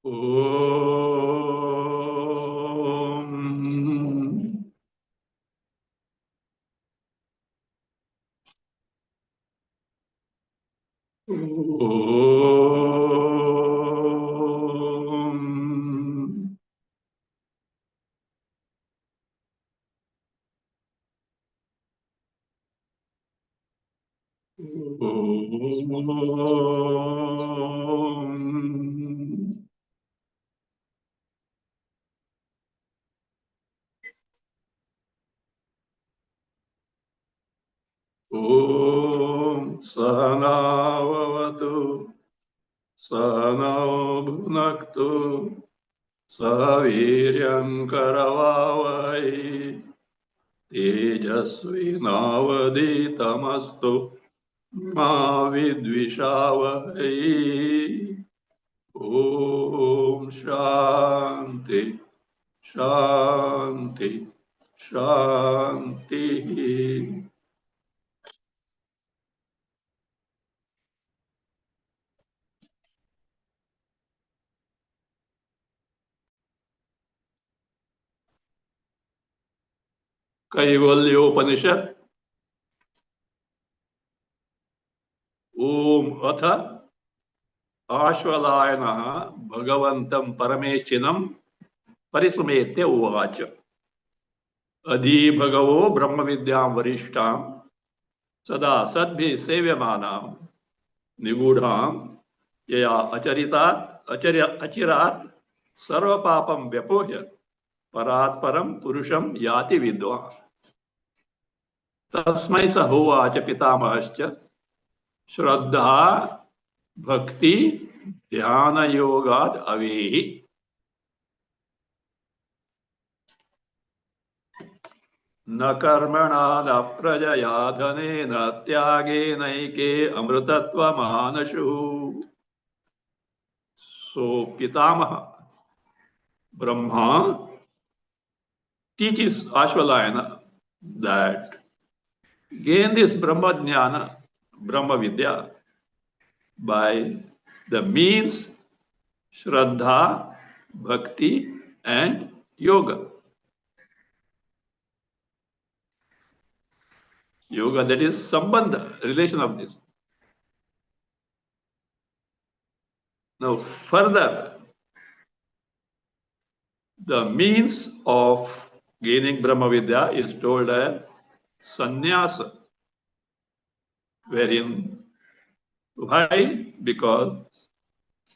Om. Om. Om. Om Sahanavavatu Sahanau Bhunaktu Saviryam Karavavai Tejasvinavaditamastu Ma Vidvishavai. Om Shanti Shanti Shanti. Kaivalyopanishad. Om Atha आश्वलायनः भगवन्तं परमेशिनं परिसमेत्य उवाच अधी भगवो ब्रह्म विद्यां वरिष्ठां सदा सद्भिः सेव्यमानां निगूढां यया अचिरात् सर्वपापं व्यपोह्य परात् परं पुरुषं याति विद्वान् तस्मै स होवाच पितामहश्च श्रद्धा भक्ति ध्यान योगाद अवेहि न कर्मणा न प्रजया धनेन त्यागेनैके अमृतत्वमानशुः. So Pitamaha Brahma teaches Ashwalayana that gain this Brahma Jnana, Brahma Vidya by the means Shraddha, Bhakti and Yoga. Yoga, that is Sambandha, relation of this. Now further, the means of gaining Brahma Vidya is told as sannyasa, wherein why? Because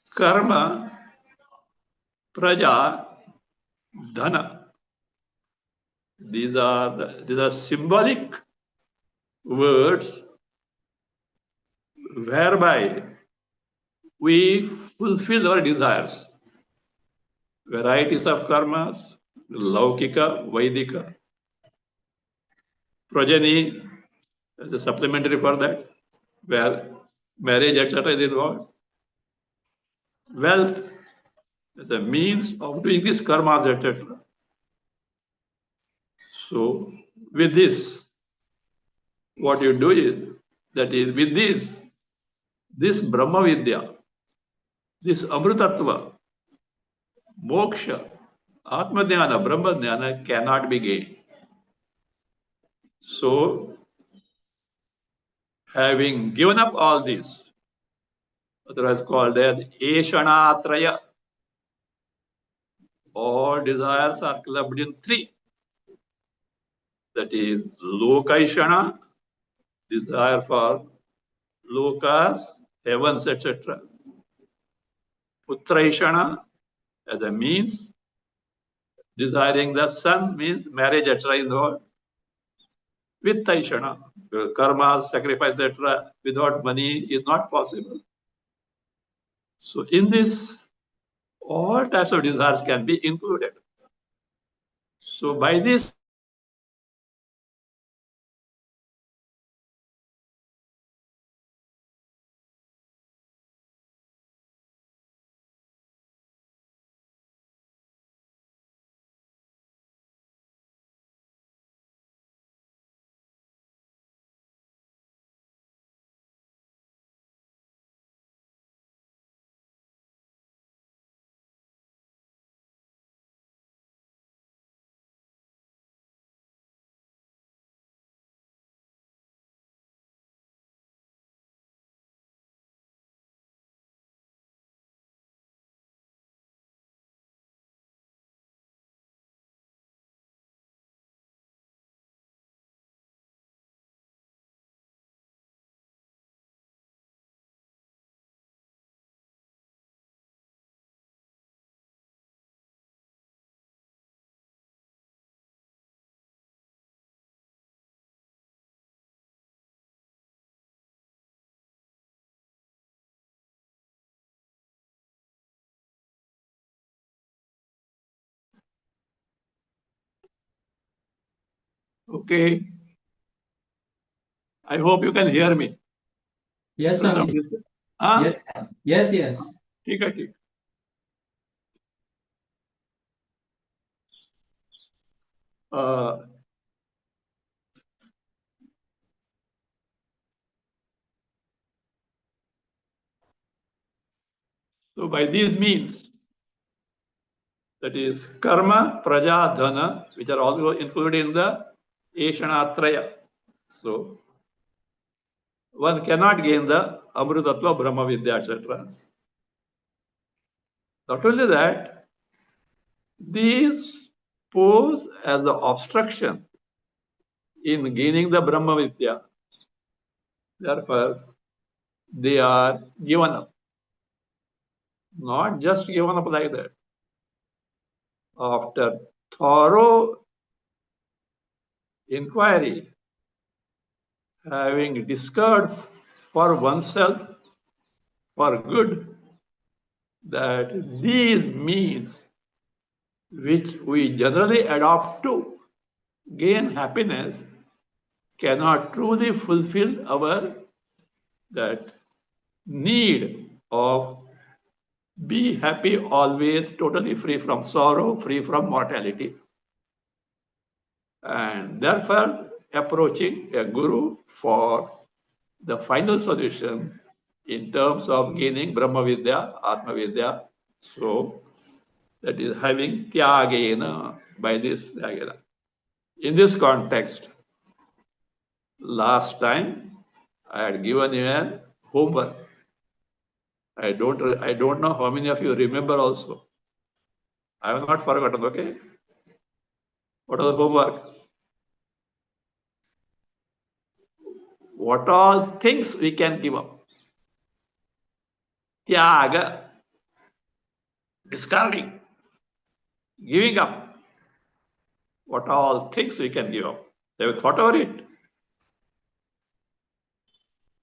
karma, praja, dhana, these are symbolic words whereby we fulfill our desires. Varieties of karmas, laukika, vaidika, prajani as a supplementary for that, where marriage, etc. is involved. Wealth as a means of doing this karmas, etc. So, with this, what you do is, that is, with this Brahma Vidya, this Amrutattva, moksha, Atmadhyana, Brahma Dhyana cannot be gained. So, having given up all this, otherwise called as Eshanatraya, all desires are clubbed in three. That is Lokaishana, desire for lokas, heavens, etc. Putraishana, as a means, desiring the son means marriage, etc. involved. Vittaishana, karma, sacrifice, etc. without money is not possible. So in this, all types of desires can be included. So by this Okay. I hope you can hear me. Yes, There is some Swami. हाँ Yes. ठीक है ठीक. So by these means, that is karma, praja, dhana, which are also included in the Eshanatraya. So one cannot gain the Amrutatva, Brahma Vidya, etc. Not only that, these pose as the obstruction in gaining the Brahma Vidya. Therefore, they are given up. Not just given up like that. After thorough inquiry, having discovered for oneself, for good, that these means which we generally adopt to gain happiness cannot truly fulfill our that need of be happy always, totally free from sorrow, free from mortality. And therefore, approaching a guru for the final solution in terms of gaining Brahma Vidya, Atma Vidya. So that is having Tyagena by this Tyagena. In this context, last time I had given you an homework. I don't know how many of you remember also. I have not forgotten, okay? What are the homework? What all things we can give up? Tyaga, discarding, giving up. What all things we can give up? Have you thought about it?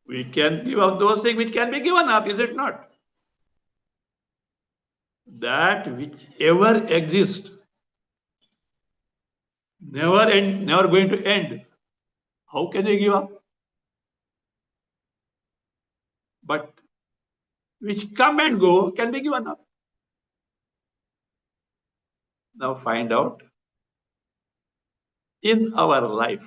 We can give up those things which can be given up, is it not? That which ever exists, never end, never going to end. How can we give up? But which come and go can be given up. Now find out in our life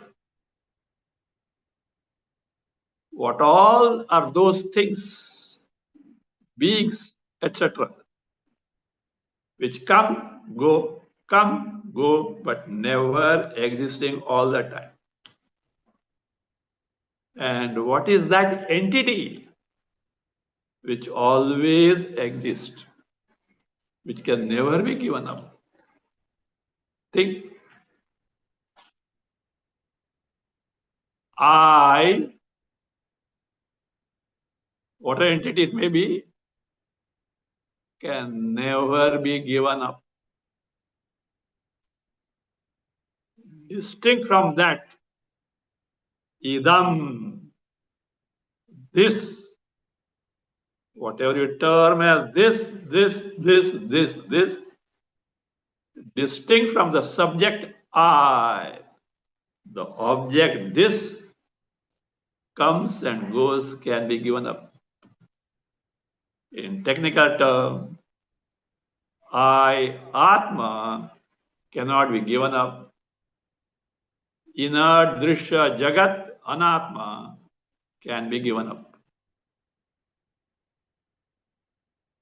what all are those things, beings, etc., which come, go, but never existing all the time. And what is that entity which always exists, which can never be given up? Think. I, whatever entity it may be, can never be given up. Distinct from that, idam, this, whatever you term as this, distinct from the subject I, the object this comes and goes, can be given up. In technical term, I, Atma, cannot be given up. Inert, Drishya, Jagat, Anatma can be given up.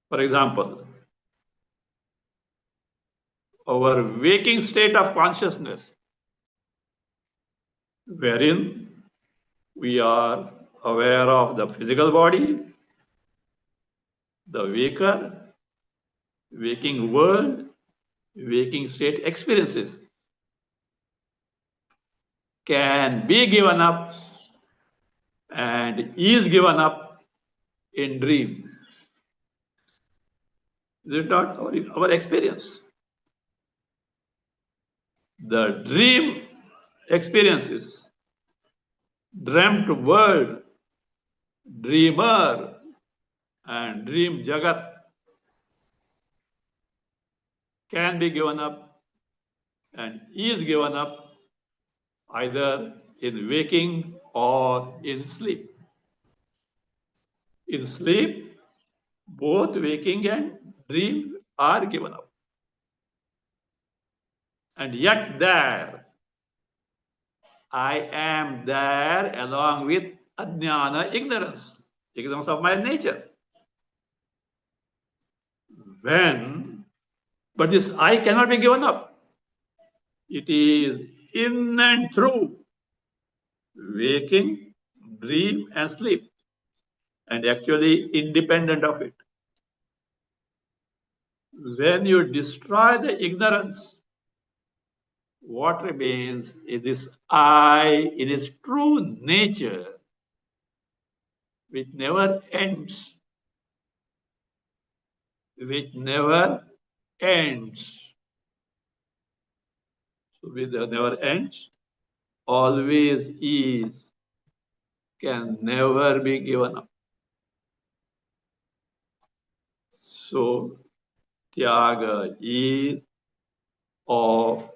For example, our waking state of consciousness, wherein we are aware of the physical body, the waker, waking world, waking state experiences, can be given up and is given up in dream. Is it not our experience? The dream experiences, dreamt world, dreamer, and dream jagat can be given up and is given up either in waking or in sleep. In sleep, both waking and dream are given up. And yet there, I am there along with ajnana, ignorance of my nature. But this I cannot be given up. It is in and through waking, dream, and sleep, and actually independent of it. When you destroy the ignorance, what remains is this I in its true nature, which never ends, which never ends. So, with the never ends, always is, can never be given up. So, Tyaga is of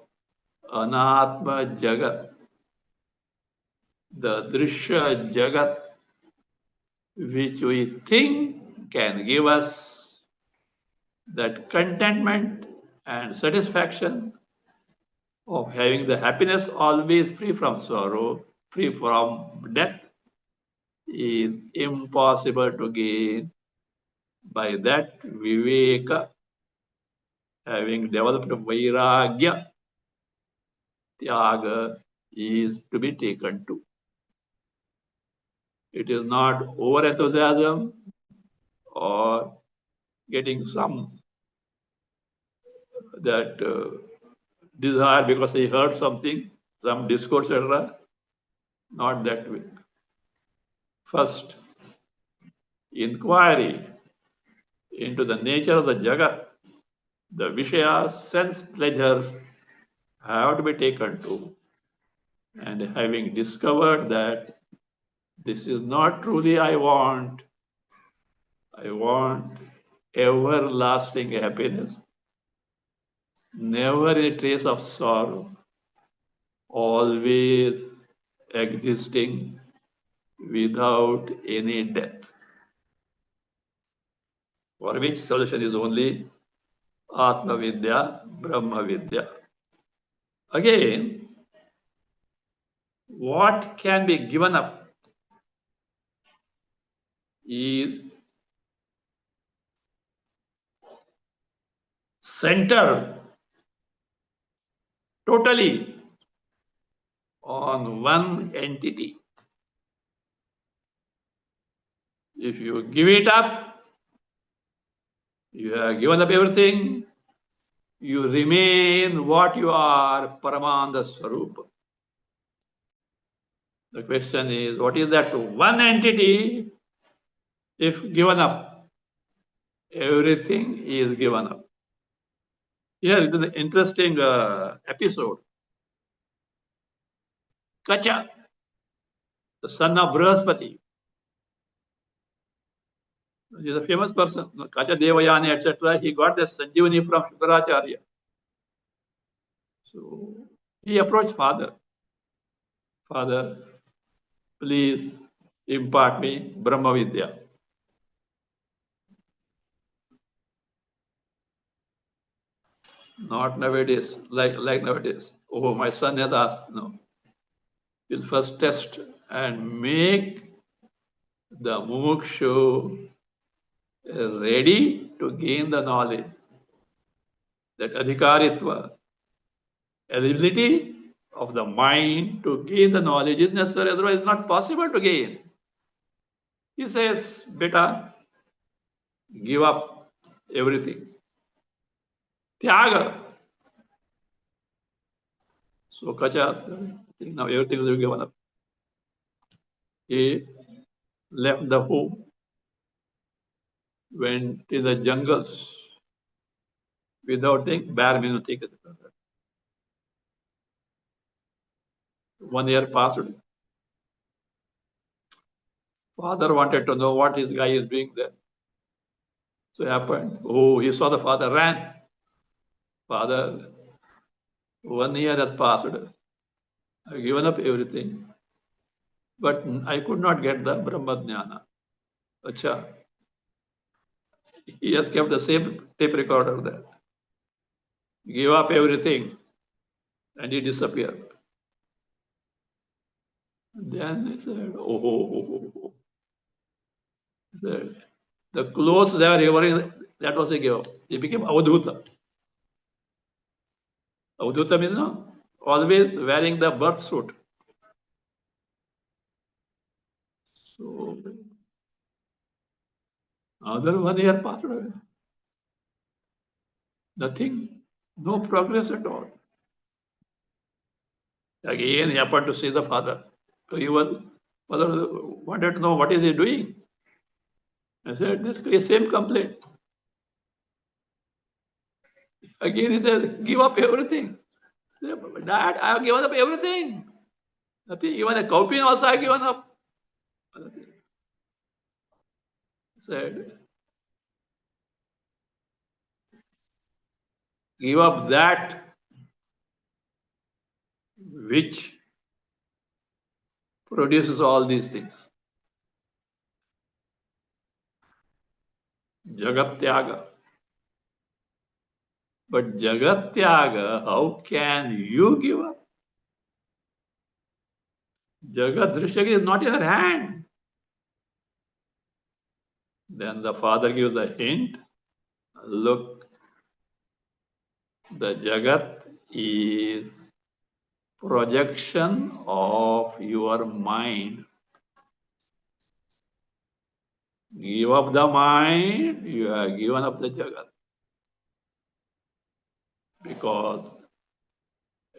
Anatma Jagat, the Drishya Jagat, which we think can give us that contentment and satisfaction of having the happiness always free from sorrow, free from death, is impossible to gain by that viveka, having developed vairagya. Tyaga is to be taken to. It is not over enthusiasm or getting some that desire because he heard something, some discourse, etc. Not that way. First, inquiry into the nature of the Jagat, the Vishayas, sense pleasures have to be taken to. And having discovered that this is not truly I want everlasting happiness, never a trace of sorrow, always existing without any death. For which solution is only Atma Vidya, Brahma Vidya. Again, what can be given up is centered totally on one entity. If you give it up, you have given up everything, you remain what you are, Paramanda Swarupa. The question is, what is that one entity? If given up, everything is given up. Here it is an interesting episode. Kacha, the son of Brihaspati, he is a famous person. Kacha Devayani, etc. He got the Sanjivani from Shukracharya. So he approached father. Father, please impart me Brahma Vidya. Not nowadays, like nowadays. Oh, my son has asked. No. He'll first test and make the mumukshu ready to gain the knowledge. That adhikaritva, eligibility of the mind to gain the knowledge is necessary, otherwise it's not possible to gain. He says, beta, give up everything. Tyaga. So Kacha, now everything will be given up. He left the home, went in the jungles without taking bare minimum. 1 year passed. Father wanted to know what his guy is doing there. So it happened. Oh, he saw the father, ran. Father, 1 year has passed. I've given up everything, but I could not get the Brahma Jnana. Acha. He has kept the same tape recorder there. Give up everything, and he disappeared. Then he said, oh. The clothes they were wearing, that was a give up. He became Avadhuta. Avadhuta means no, always wearing the birth suit. So another 1 year passed away. Nothing, no progress at all. Again, he happened to see the father. So he was, father wanted to know what is he doing. I said, this same complaint. Again, he said, give up everything. Said, Dad, I have given up everything. Nothing, even a cowpin also I have given up. Said, give up that which produces all these things. Jagat Tyaga. But Jagat Tyaga, how can you give up? Jagat Drishyagi is not in her hand. Then the father gives a hint. Look, the Jagat is projection of your mind. Give up the mind, you have given up the Jagat. Because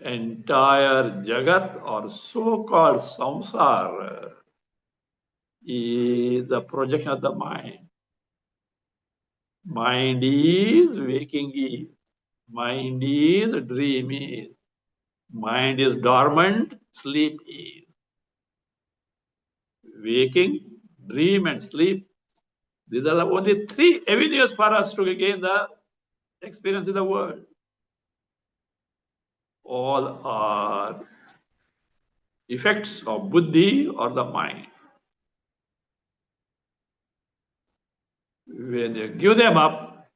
entire Jagat or so-called samsara is the projection of the mind. Mind is waking is. Mind is dream is. Mind is dormant, sleep is. Waking, dream and sleep. These are the only 3 avenues for us to gain the experience in the world. All are effects of buddhi or the mind. When you give them up,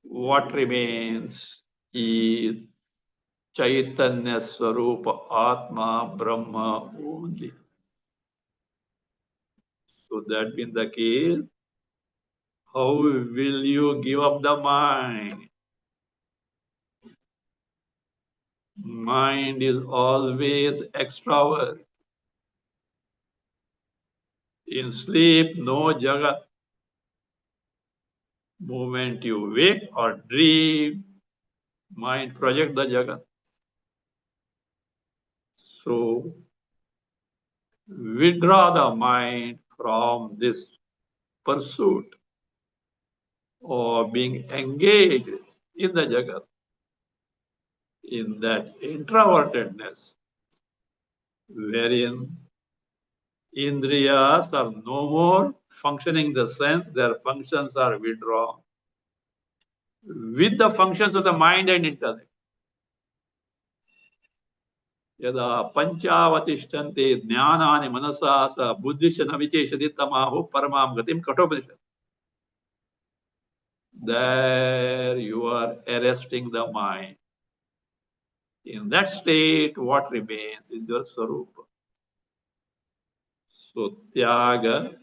what remains is Chaitanya Swarupa Atma Brahma only. So that being the case, how will you give up the mind? Mind is always extrovert. In sleep, no Jagat. Moment you wake or dream, mind project the Jagat. So withdraw the mind from this pursuit or being engaged in the Jagat, in that introvertedness, wherein Indriyas are no more functioning the sense, their functions are withdrawn with the functions of the mind and intellect. यदा पंचावतिष्ठन्ते ज्ञानानि मनसा स बुद्धिश्च न विचेषति तमाहु परमां गतिं Kathopanishad. There you are arresting the mind. In that state, what remains is your Swarupa. So Tyaga,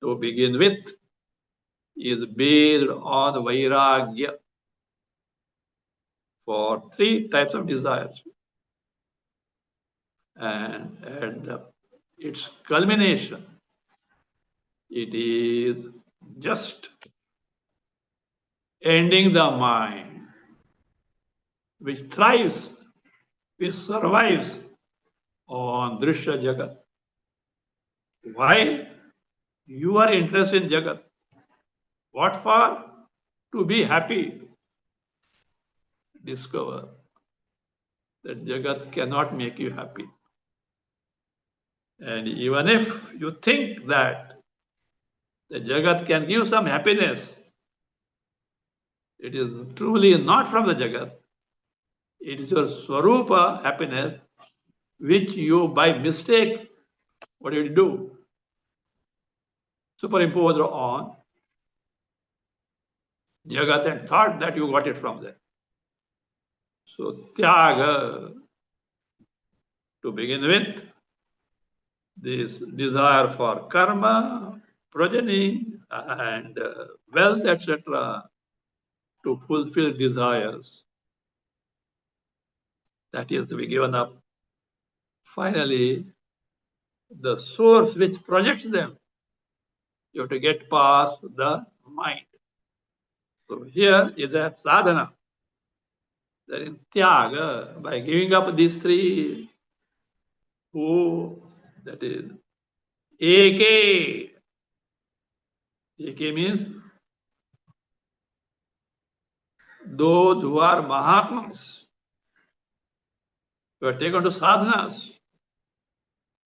to begin with, is based on Vairagya for 3 types of desires. And at its culmination, it is just ending the mind, which thrives, which survives on Drishya Jagat. Why? You are interested in Jagat. What for? To be happy. Discover that Jagat cannot make you happy. And even if you think that the Jagat can give some happiness, it is truly not from the Jagat. It is your swarupa happiness which you by mistake, what do you do? Superimpose on Jagat and thought that you got it from there. So Tyaga, to begin with, this desire for karma, progeny, and wealth, etc., to fulfill desires, that is to be given up. Finally, the source which projects them, you have to get past the mind. So here is a sadhana. That in Tyaga, by giving up these three, who, that is, Eke. Eke means those who are Mahatmas, who are taken to sadhanas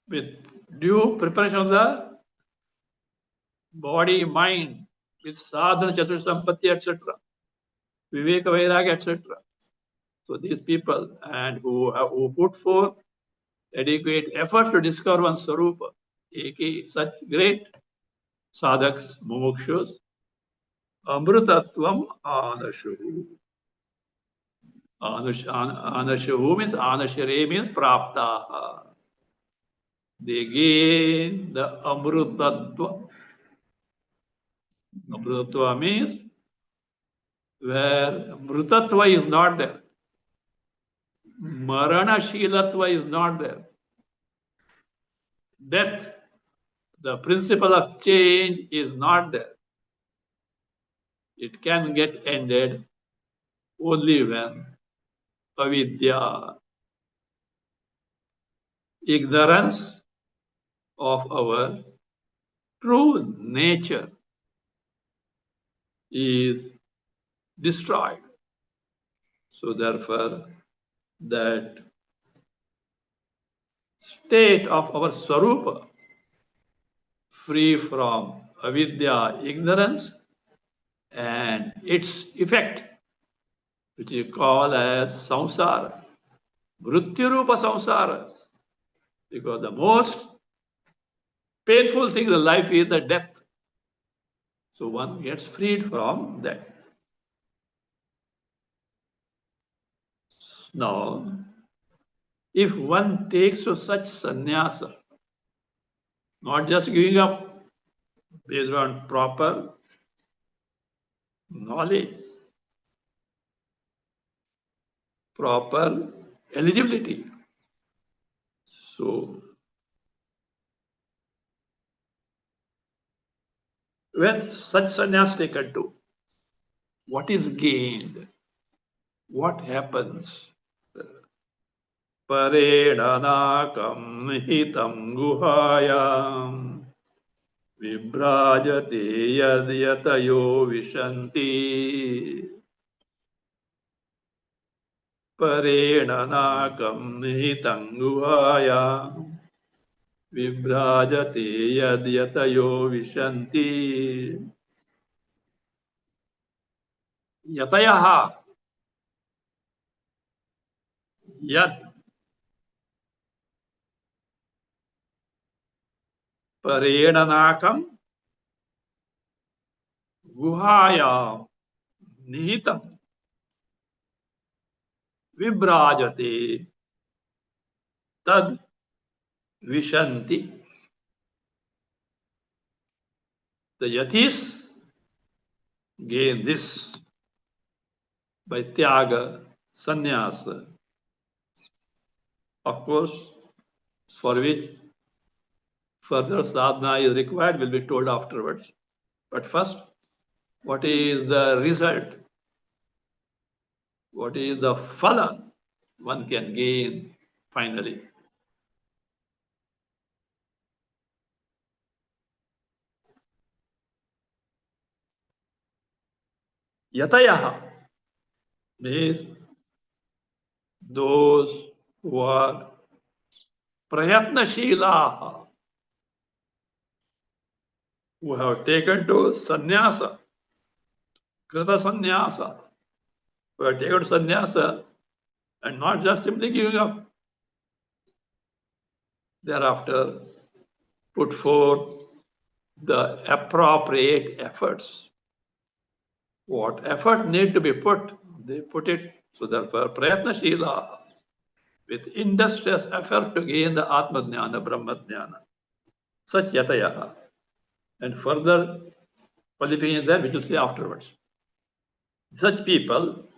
with due preparation of the body, mind, with sadhana, chatur sampatti, etc., viveka, vairagya, etc. So these people and who put forth adequate efforts to discover one's swarupa, such great sadhaks, mumukshus, amrutatvam anashu. Anashu means anashare means prapta. They gain the amrutatva. Amrutatva means where mrutatva is not there. Marana shilatva is not there. Death, the principle of change is not there. It can get ended only when avidya, ignorance of our true nature, is destroyed. So therefore, that state of our swarupa, free from avidya, ignorance, and its effect, which you call as samsara, mrityu-rupa samsara, because the most painful thing in life is the death. So one gets freed from that. Now, if one takes to such sannyasa, not just giving up based on proper knowledge, proper eligibility. So, when such sannyas taken to, what is gained? What happens? Paredhanakam hitam guhayam vibrajate yad yatayo vishanti. Paredhanakam hitam guhayam vibrajate yad yatayo vishanti. Yatayaha yad paredhanakam guhayam nihitam vibrajate tad vishanti. The yatis gain this by tyaga, sannyasa. Of course, for which further sadhana is required will be told afterwards. But first, what is the result? What is the phala one can gain finally? Yatayaha means those who are prayatnashilaha, who have taken to sannyasa, krita sannyasa, who have taken to sannyasa and not just simply giving up. Thereafter, put forth the appropriate efforts. What effort need to be put, they put it. So therefore, prayatna shila, with industrious effort to gain the Atma Jnana, Brahma Jnana, such yatayaha, and further qualification there, which will say afterwards. Such people,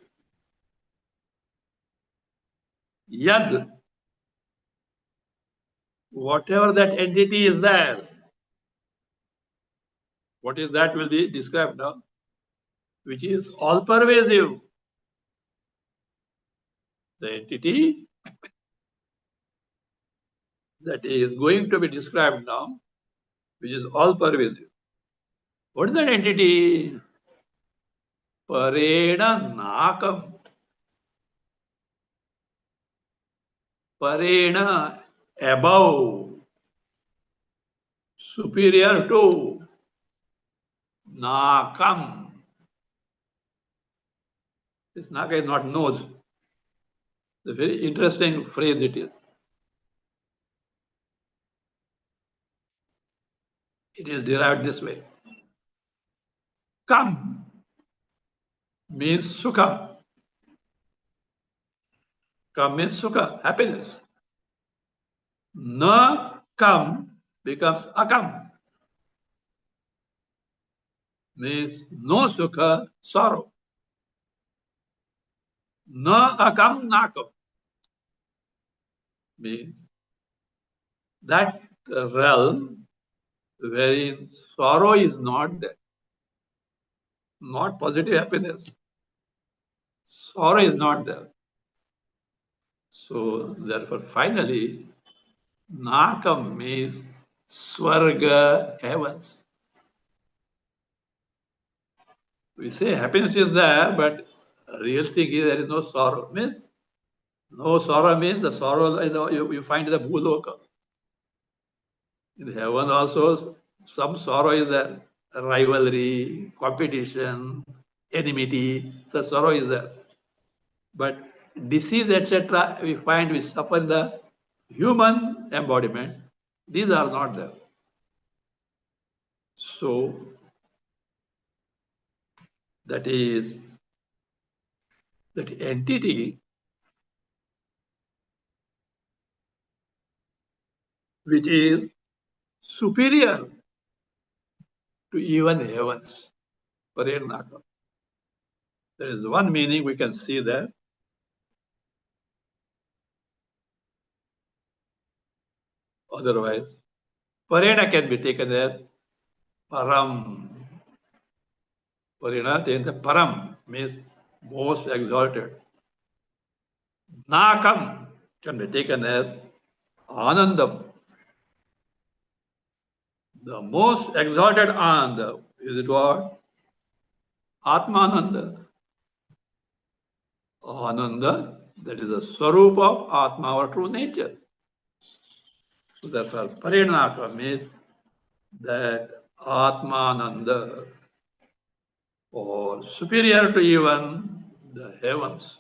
yad, whatever that entity is there, what is that will be described now, which is all pervasive. The entity that is going to be described now, which is all pervasive. What is that entity? Parena nakam. Parena above, superior to, nakam. This naka is not nose. It's a very interesting phrase it is. It is derived this way. Kam means sukha. Kam means sukha, happiness. Na kam becomes akam. Means no sukha, sorrow. Na akam nakam means that realm wherein sorrow is not there, not positive happiness. Sorrow is not there. So therefore, finally, nakam means swarga, heavens. We say happiness is there, but real thing is there is no sorrow. Means no sorrow means the sorrow you find in the bhuloka. In heaven also, some sorrow is there. Rivalry, competition, enmity, such sorrow is there. But disease, etc., we find we suffer in the human embodiment. These are not there. So that is that entity which is superior to even heavens. Parenaka. There is one meaning we can see there. Otherwise, Parena can be taken as Param. Parena taken the Param means most exalted. Nakam can be taken as Anandam. The most exalted Ananda is it what? Atmananda. Ananda, that is the Swarup of Atma, our true nature. So therefore, Parinaka means that Atmananda, or superior to even the heavens.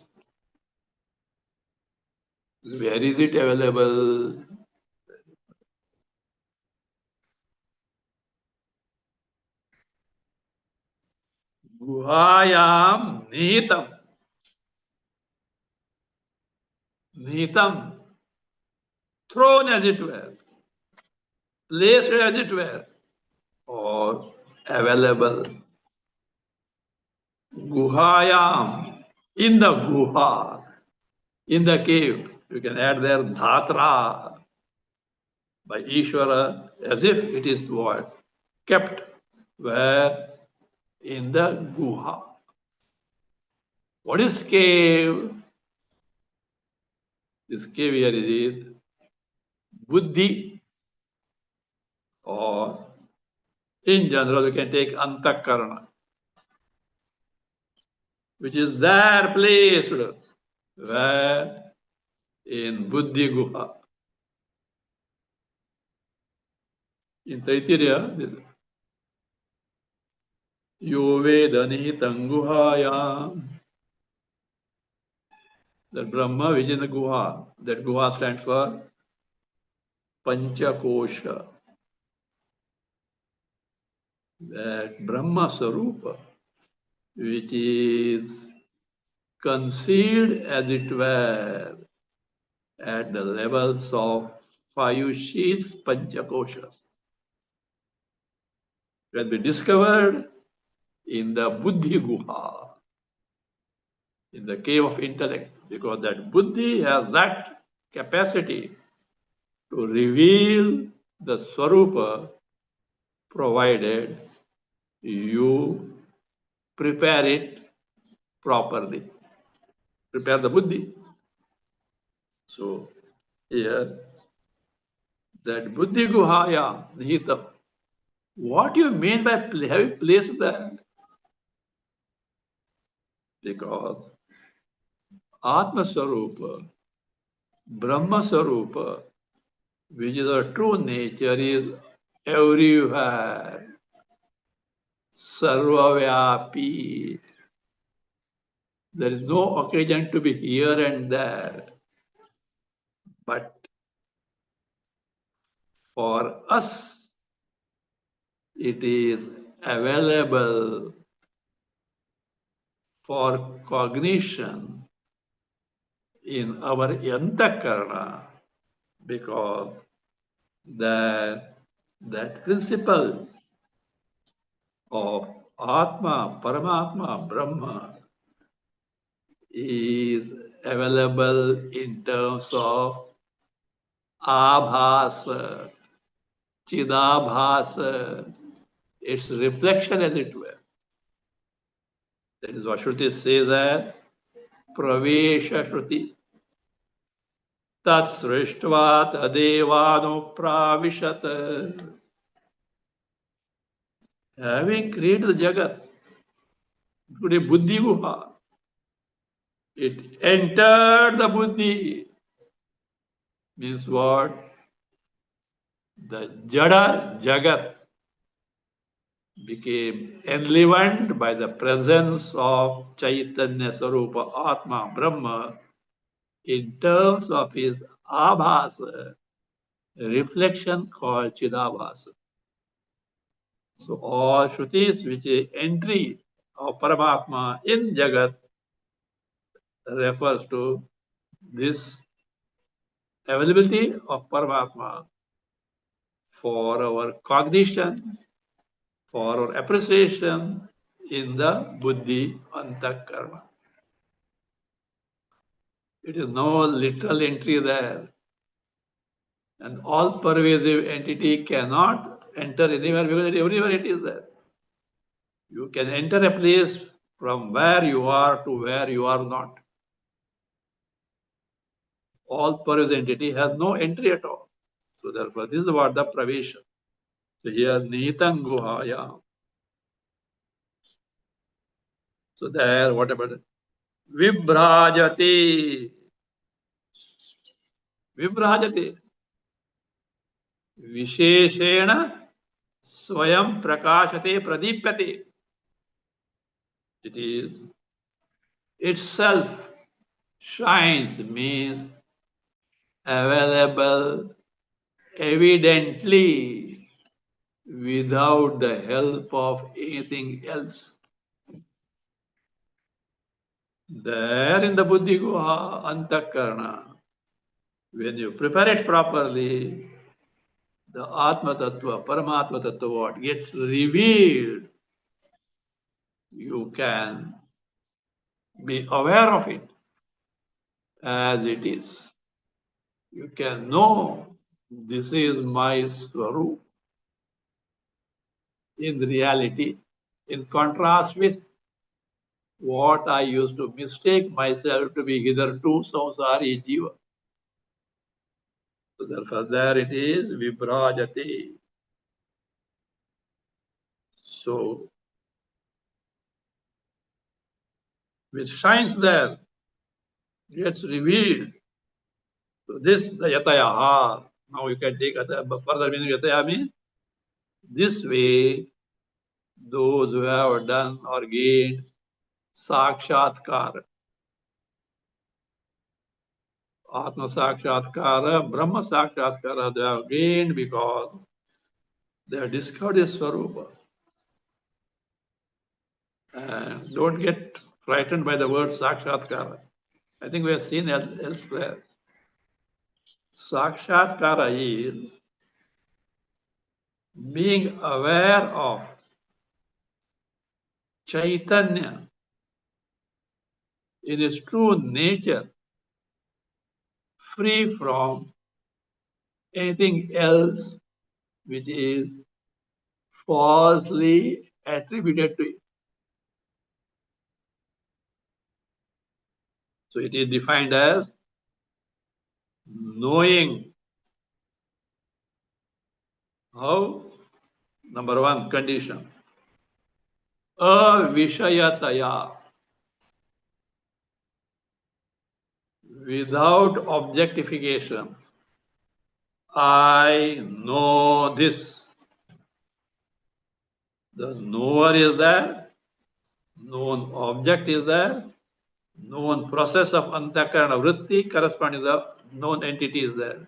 Where is it available? Guhayam nihitam. Nihitam, thrown as it were, placed as it were, or available. Guhayam, in the guha, in the cave. You can add there dhatra by Ishvara, as if it is what? Kept where? In the guha. What is cave? This cave here is buddhi, or in general you can take antakarana, which is there placed where? In buddhi guha. In Taittiriya, this yo vedanihitam guhayam. The Brahma which is in the Guha, that Guha stands for Panchakosha. That Brahma Sarupa, which is concealed as it were at the levels of five sheaths Panchakoshas, can be discovered in the Buddhi Guha, in the cave of intellect, because that Buddhi has that capacity to reveal the Swarupa, provided you prepare it properly. Prepare the Buddhi. So here, that Buddhi Guhaya Nihitam. What do you mean by having placed that? Because Atma Swarupa, Brahma Swarupa, which is our true nature, is everywhere, Sarvavyapi. There is no occasion to be here and there. But for us, it is available for cognition in our antakarana, because that principle of Atma, Paramatma, Brahma is available in terms of Abhasa, Chidabhasa, its reflection as it were. That is what Shruti says as Pravesha Shruti. Tat Srishtva Tadevano Pravishat. Having created the Jagat, today Buddhi Guha, it entered the Buddhi. Means what? The Jada Jagat became enlivened by the presence of Chaitanya Sarupa Atma Brahma in terms of his Abhasa, reflection called Chidabhasa. So all Shrutis which is entry of Paramatma in Jagat refers to this availability of Paramatma for our cognition, for our appreciation in the Buddhi Antakarana. It is no literal entry there. An all pervasive entity cannot enter anywhere because everywhere it is there. You can enter a place from where you are to where you are not. All pervasive entity has no entry at all. So therefore, this is what the pravesha. So here, Nihitam Guhaya. So there, what about it? Vibhrajati. Vibhrajati. Visheshena Swayam Prakashate Pradipyate. It is itself shines, means available evidently without the help of anything else. There in the Buddhi Guha Antakarana, when you prepare it properly, the Atma Tattva, Paramatma Tattva, what gets revealed, you can be aware of it as it is. You can know this is my Swarup in reality, in contrast with what I used to mistake myself to be hitherto samsari jiva. So therefore, there it is, vibrajate. So, which shines there, gets revealed. So this, the yatayaha. Now you can take further meaning yataya means this way, those who have done or gained sakshatkar, Atma Sakshatkara, Brahma Sakshatkara, they have gained because they have discovered his Swarupa. And don't get frightened by the word Sakshatkara. I think we have seen elsewhere. Sakshatkara is being aware of Chaitanya in its true nature, free from anything else which is falsely attributed to it. So it is defined as knowing how, number one condition, avishayataya, without objectification. I know this. The knower is there, known object is there, known process of antakarana vritti corresponding to the known entity is there.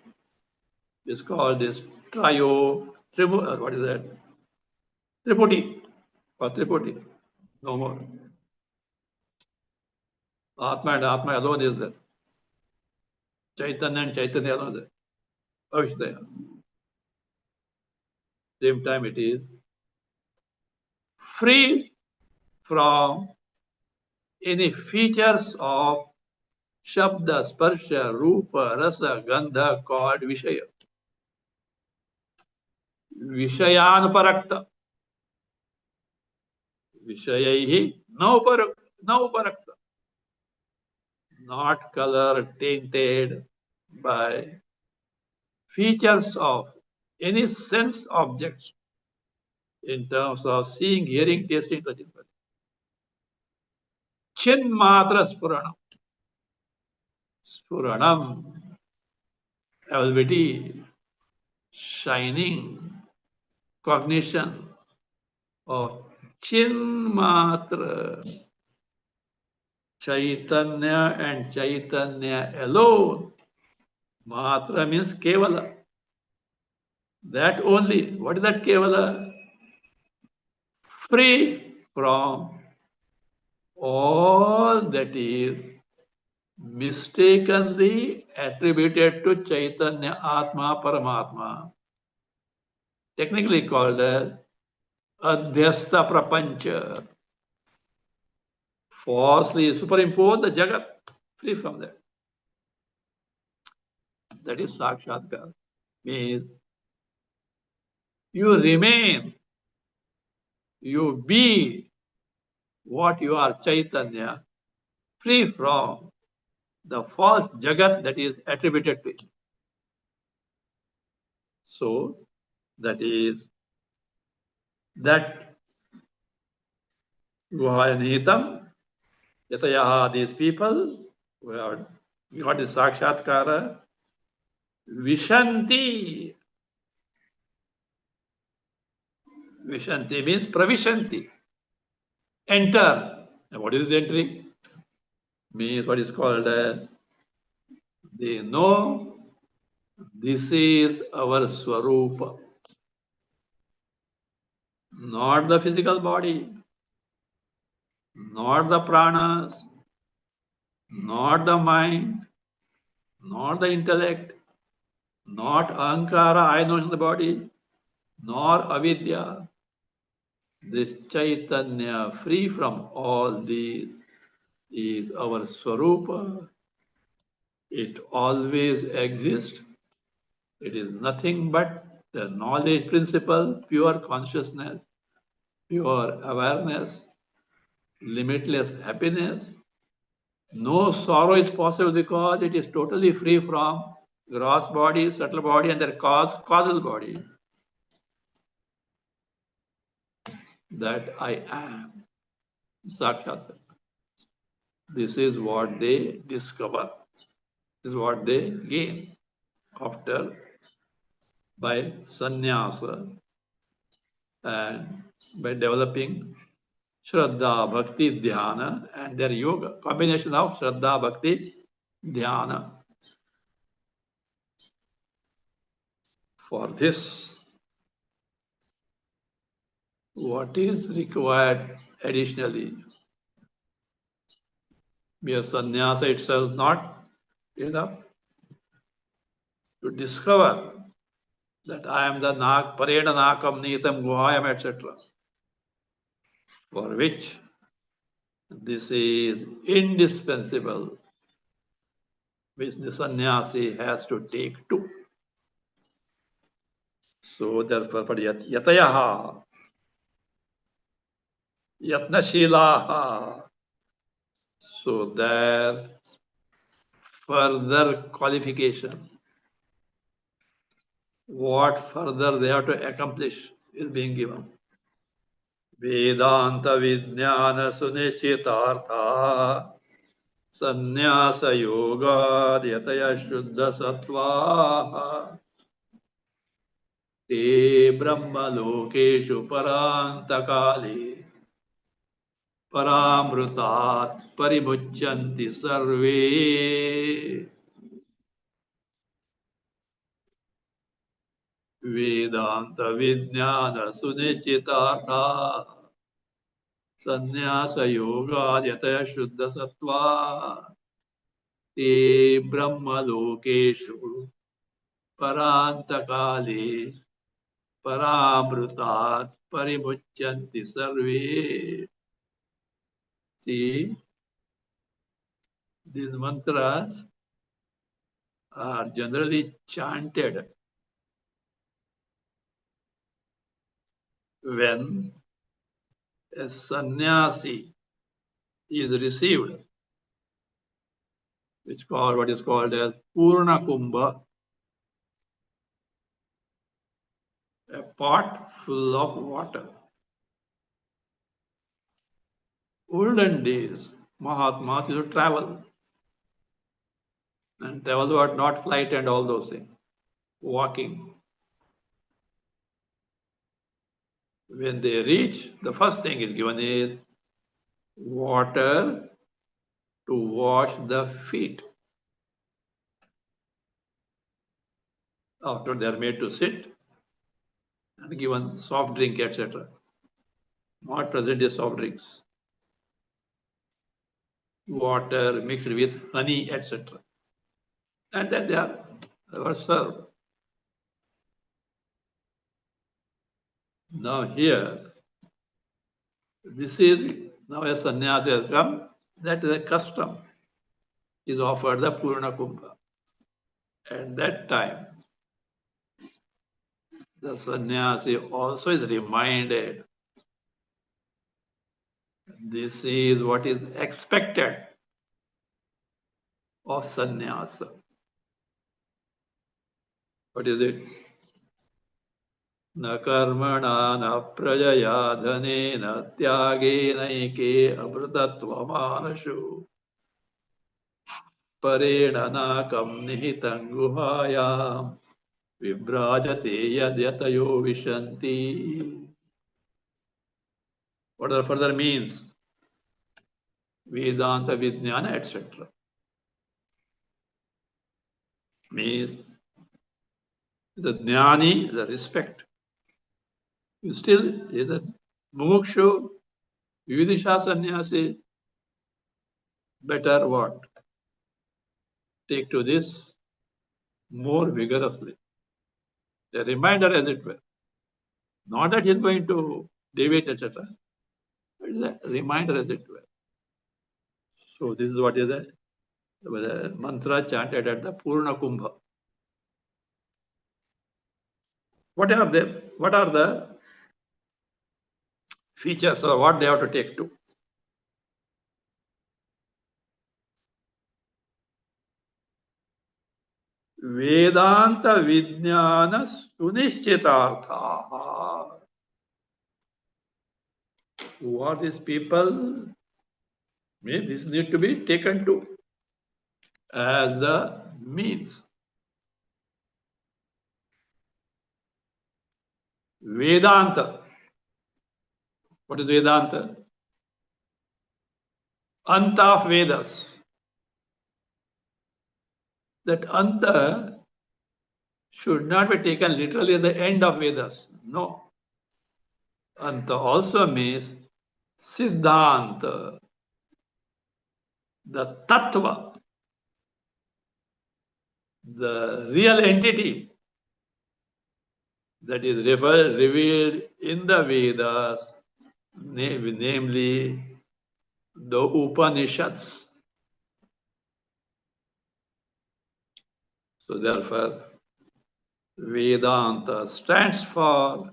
It's called this what is that? Triputi or Triputi. No more. Atma and Atma alone is there. Chaitanya and Chaitanya alone is there. Avishaya. Same time it is free from any features of Shabda, Sparsha, Rupa, Rasa, Gandha called Vishaya. Vishayanuparakta. Vishayaihi nauparakta. Not color tainted by features of any sense objects in terms of seeing, hearing, tasting, touching. Chinmatra Spuranam. Spuranam, ability, shining, cognition of Chinmatra, Chaitanya and Chaitanya alone. Matra means Kevala. That only. What is that Kevala? Free from all that is mistakenly attributed to Chaitanya Atma Paramatma, technically called as Adhyasta Prapancha. Falsely superimpose the Jagat, free from that. That is Sakshatkar. Means you remain, you be what you are, Chaitanya, free from the false Jagat that is attributed to it. So that is that Guhayanitam, Yatayaha, these people who have got the Sakshatkara, Vishanti. Vishanti means Pravishanti. Enter. Now, what is entering? Means what is called as they know this is our Swarupa. Not the physical body, not the pranas, not the mind, not the intellect, not ahankara, I know in the body, nor avidya. This Chaitanya, free from all these, is our Swarupa. It always exists. It is nothing but the knowledge principle, pure consciousness, pure awareness, limitless happiness. No sorrow is possible because it is totally free from gross body, subtle body, and their causal body. That I am. Sakshat. This is what they discover. This is what they gain after by sannyasa and by developing Shraddha, Bhakti, Dhyana and their yoga. Combination of Shraddha, Bhakti, Dhyana. For this, what is required additionally? Mere sannyasa itself not enough to discover that I am the Nak, Pareda Nakam Nitam Guhayam, etc. For which this is indispensable, which the sannyasi has to take too. So therefore, yatayaha, yatnashilaha. So their further qualification, what further they have to accomplish is being given. Vedanta Vijnana Sunischitartha Sannyasa Yoga Yataya Shuddha Sattva Te Brahma Lokeshu Parantakali Paramrutat Parimuchanti Sarve Vedanta Vijnana Sunischitartha Sannyasa Yoga Yataya Shuddha Sattva Te Brahma Lokeshu Parantakali Paramrutat Parimuchanti Sarve. See, these mantras are generally chanted when a sannyasi is received, what is called as Purna Kumbha, a pot full of water. Olden days, Mahatmas used to travel, and travel was not flight and all those things, walking. When they reach, the first thing is given is water to wash the feet. After they are made to sit and given soft drink, etc. Not present is soft drinks. Water mixed with honey, etc. And then they are served. Now here, this is now a sannyasi has come, that is a custom, is offered the Purna Kumbha. At that time, the sannyasi also is reminded this is what is expected of sannyasa. What is it? न कर्मणा न प्रजया धनेन त्यागेनैके अमृतत्वमानशु परेण नाकं निहितं गुहायां विभ्राजते यद्यतयो विशन्ति. What are the further means? Vedanta, Vijnana, etc. Means the jnani, the respect. You still is a mukshu, Vividisha sannyasi, better what? Take to this more vigorously. A reminder, as it were. Not that he is going to deviate, etc. But it's a reminder, as it were. So this is what is the mantra chanted at the Purna Kumbha. What are the features or what they have to take to? Vedanta Vijnana Sunishchitartha. Who are these people? This need to be taken to as the means. Vedanta. What is Vedanta? Anta of Vedas. That Anta should not be taken literally at the end of Vedas. No. Anta also means Siddhanta, the Tattva, the real entity that is revealed in the Vedas, namely the Upanishads. So therefore, Vedanta stands for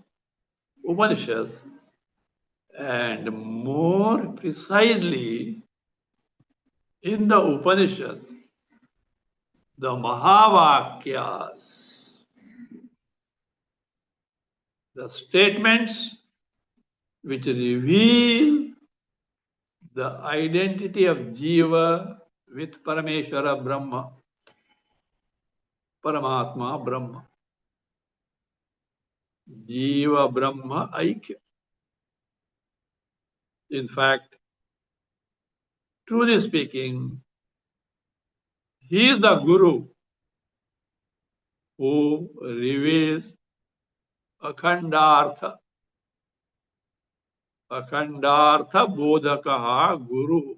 Upanishads, and more precisely in the Upanishads, the Mahavakyas, the statements which reveal the identity of Jiva with Parameshwara Brahma, Paramatma Brahma, Jiva Brahma Aikya. In fact, truly speaking, he is the Guru who reveals Akhandartha. Akhandartha Bodhakaha Guru.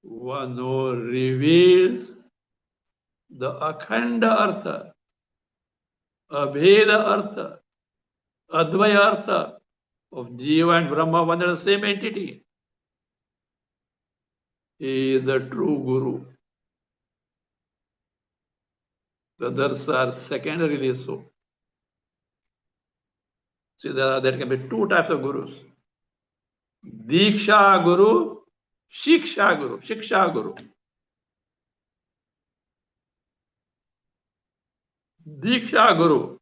One who reveals the Akhanda Artha, Abheda Artha, Advaya Artha of Jiva and Brahma, one and the same entity. He is the true Guru. The others are secondarily so. See, there can be two types of Gurus. Diksha Guru, Shiksha Guru, Shiksha Guru. Diksha Guru,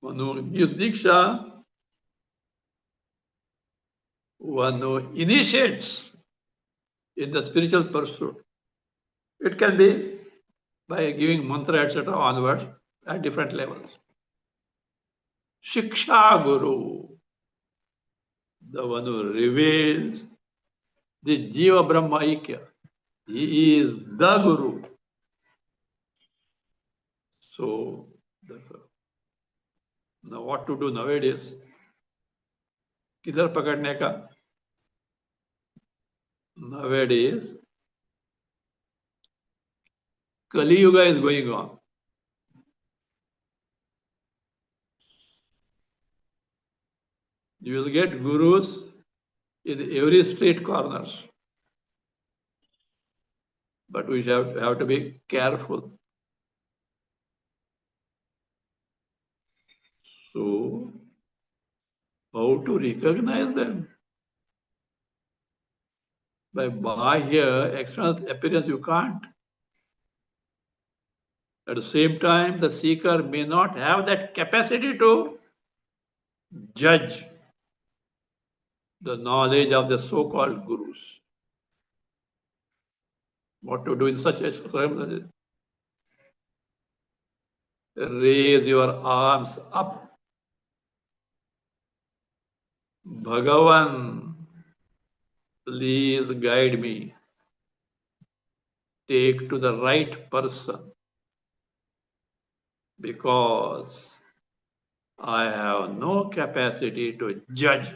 one who gives Diksha, one who initiates in the spiritual pursuit. It can be by giving mantra, etc. onwards at different levels. Shiksha Guru, the one who reveals the Jiva Brahma Aikya. He is the Guru. So, now what to do nowadays? किधर पकड़ने का? Nowadays, Kali Yuga is going on. You will get gurus in every street corners. But we have to be careful. So, how to recognize them? By bahya external appearance, you can't. At the same time, the seeker may not have that capacity to judge the knowledge of the so-called gurus. What to do in such a circumstance? Raise your arms up. Bhagavan, please guide me. Take to the right person, because I have no capacity to judge.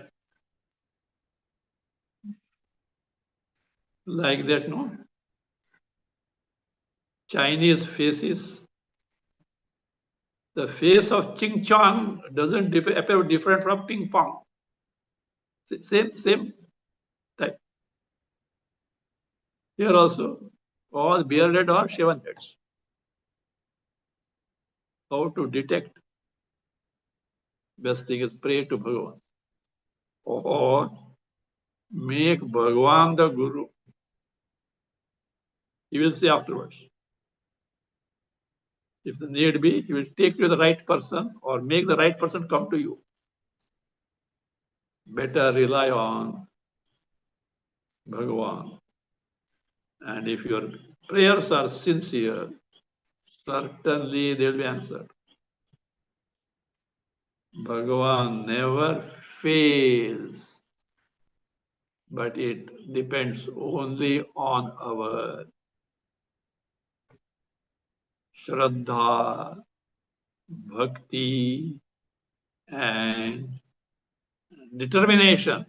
Like that, no? Chinese faces. The face of Ching Chong doesn't appear different from Ping Pong. Same type. Here also, all bearded or shaven heads. How to detect? Best thing is pray to Bhagavan. Or make Bhagavan the Guru. He will say afterwards. If the need be, he will take you the right person or make the right person come to you. Better rely on Bhagavan. And if your prayers are sincere, certainly they will be answered. Bhagavan never fails, but it depends only on our Shraddha, Bhakti, and determination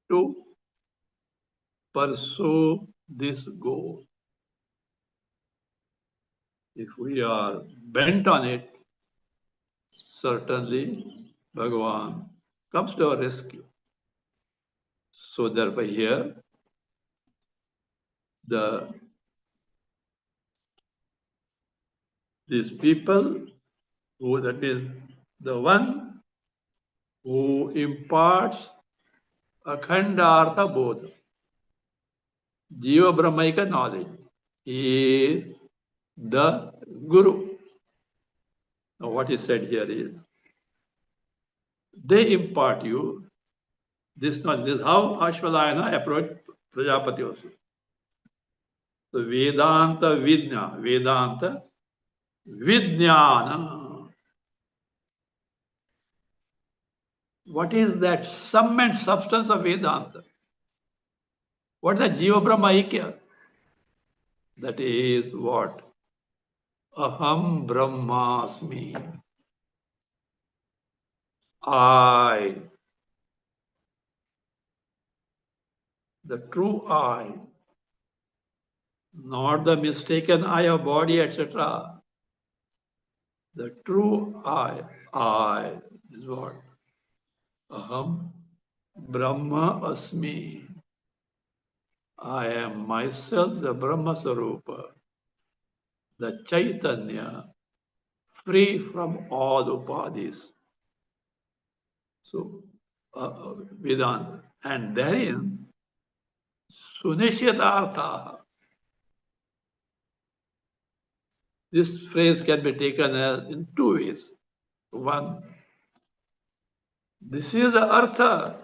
to pursue this goal. If we are bent on it, certainly Bhagavan comes to our rescue. So therefore here, these people who, that is the one who imparts Akhandartha Bodha, Jiva Brahmaika knowledge, is the Guru. Now what is said here is, they impart you this knowledge. This is how Ashvalayana approached Prajapati also. So Vedanta Vijnana. What is that sum and substance of Vedanta? What is the Jiva Brahma Aikya? That is what? Aham Brahmasmi. I, the true I, not the mistaken I of body, etc. The true I is what? Aham Brahma Asmi. I am myself, the Brahma Sarupa, the Chaitanya, free from all upadhis. So, Vedanta. And therein, Sunishitartha. This phrase can be taken in two ways. One, this is the artha,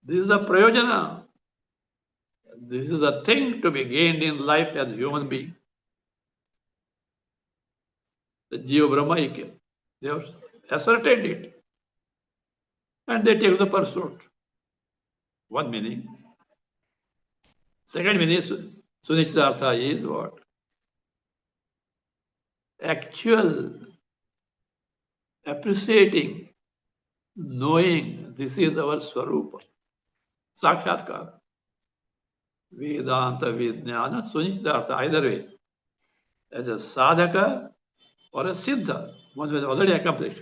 this is the prayojana, this is a thing to be gained in life as a human being. The Jiva Brahma Aikya. They have ascertained it. And they take the pursuit. One meaning. Second meaning, Sunishitartha is what? Actual appreciating, knowing this is our Swarupa. Sakshatkar. Vedanta, Vijnana, Sunishitartha, either way. As a sadhaka or a siddha, one who has already accomplished.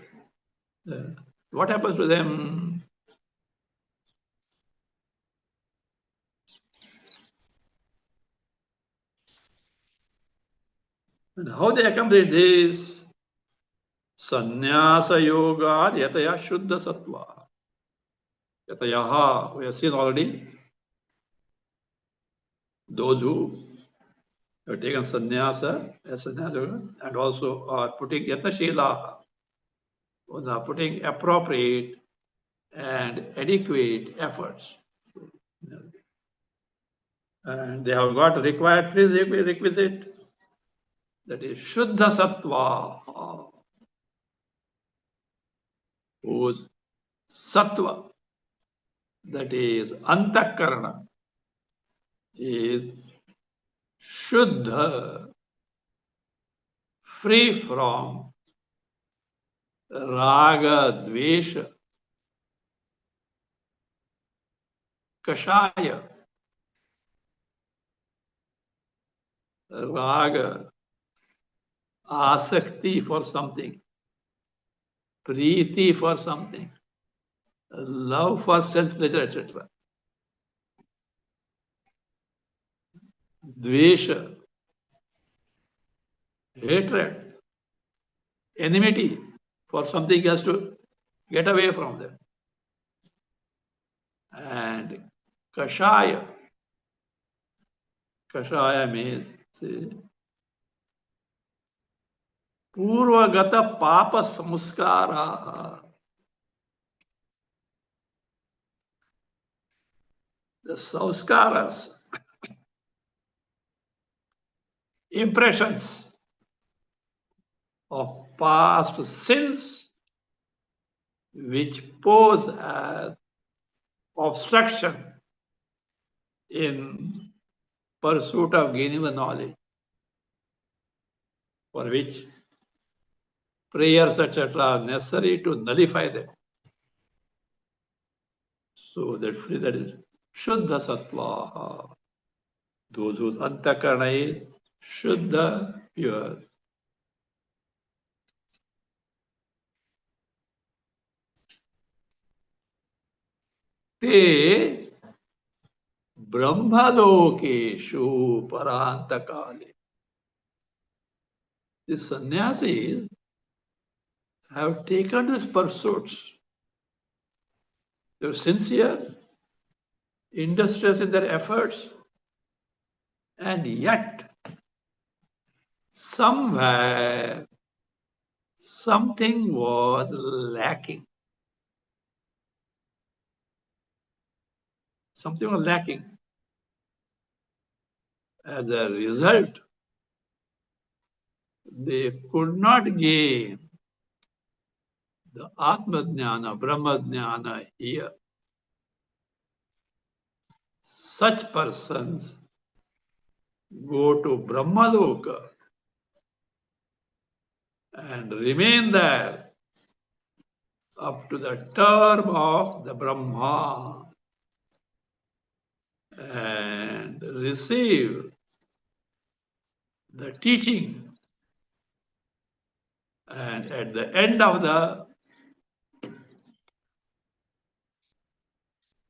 What happens to them? And how they accomplish this? Sannyasa yoga yataya shuddha sattva. Yatayaha, we have seen already. Those who have taken sannyasa as sannyasa and also are putting yatashila, are putting appropriate and adequate efforts. And they have got required prerequisite, that is Shuddha Sattva, whose Sattva, that is Antakarana, is Shuddha, free from Raga, Dvesha, Kashaya, Raga, Asakti for something, Preeti for something, love for sense pleasure, etc. Dvesha, hatred, enmity for something else to get away from them. And Kashaya, Kashaya means, see, Purvagata Papa Samskara. The Samskaras, impressions of past sins which pose as obstruction in pursuit of gaining the knowledge. for which prayers, etc., are necessary to nullify them. So that is Shuddha Sattva. Those whose antakarana is Shuddha, pure. Te Brahmalokeshu Parantakale. The sannyasis have taken these pursuits. They are sincere, industrious in their efforts, and yet somewhere something was lacking. Something was lacking. As a result, they could not gain the Atma Jnana, Brahma Jnana here. Such persons go to Brahmaloka and remain there up to the term of the Brahma and receive the teaching. And at the end of the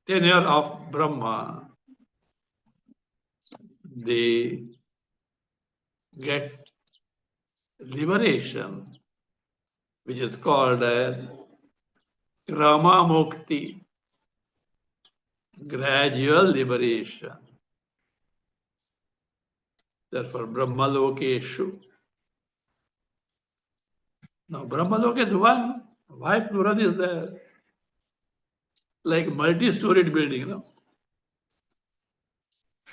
tenure of Brahma, they get liberation, which is called as Krama Mukti, gradual liberation. Therefore, Brahmalokeshu. Now, Brahmaloka is one. Why plural is there? Like multi-storied building, you know.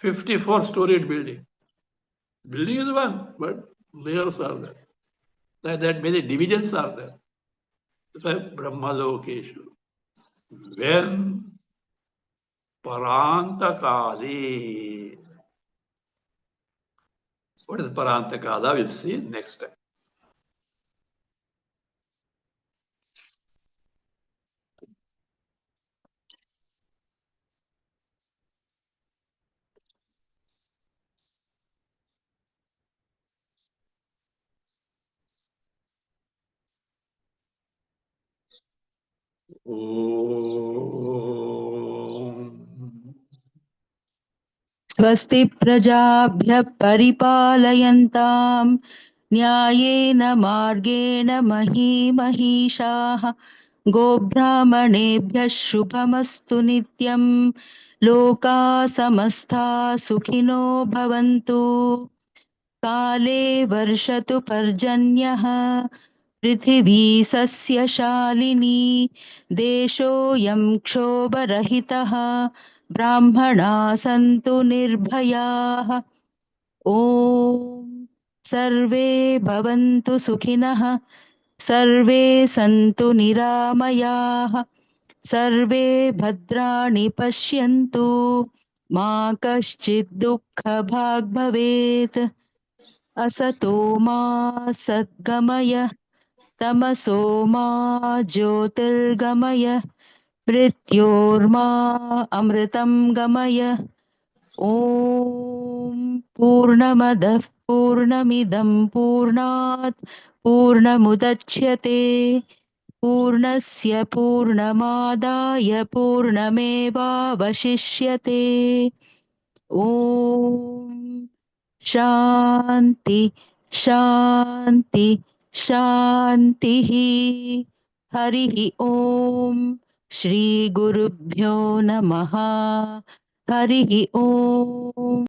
54-storied building. Building is one, but layers are there. Like that many divisions are there. That's why Brahmalokeshu. When Parantakali. What is Parantakala? We'll see next time. स्वस्ति प्रजाभ्यः परिपालयन्तां न्यायेन मार्गेण महीमहीषाः गोब्राह्मणेभ्यः शुभमस्तु नित्यं लोकाः समस्ताः सुखिनो भवन्तु काले वर्षतु पर्जन्यः पृथिवी सस्यशालिनी देशोऽयं क्षोभरहितः ब्राह्मणाः सन्तु निर्भयाः ॐ सर्वे भवन्तु सुखिनः सर्वे सन्तु निरामयाः सर्वे भद्राणि पश्यन्तु मा कश्चित् दुःखभाग् भवेत् असतो मा सद्गमय तमसो मा ज्योतिर्गमय मृत्योर्मा अमृतं गमय ॐ पूर्णमदः पूर्णमिदं पूर्णात् पूर्णमुदच्यते पूर्णस्य पूर्णमादाय पूर्णमेवावशिष्यते ॐ शान्ति शान्ति शान्तिः हरिः ॐ श्रीगुरुभ्यो नमः हरिः ॐ